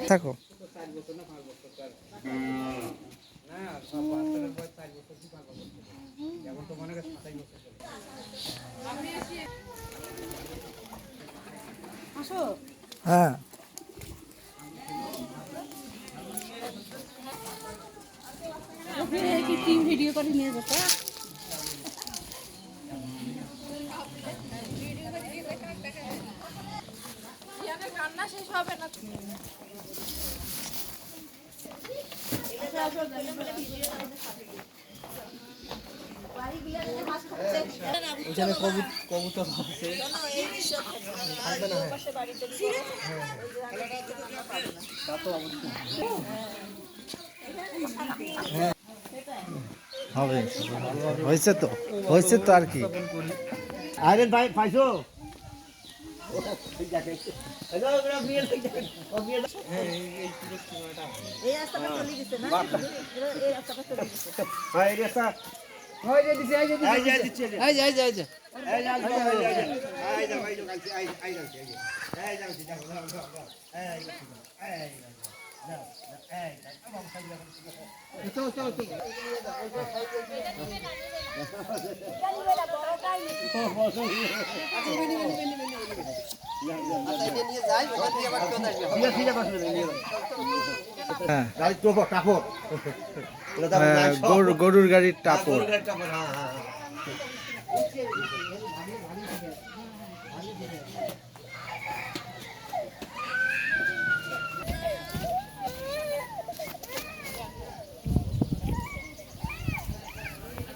থাকো হ্যাঁ ভিডিও করে নিয়ে যেতে রান্না শেষ হবে না ওখানে কবুতর আছে হবে হয়েছে তো আর কি আরে ভাই পাইছো এই রাস্তাটা চলে গেছে না এই রাস্তাটা চলে গেছে এই রাস্তা এই কাপড় গরুর গাড়ির টাপর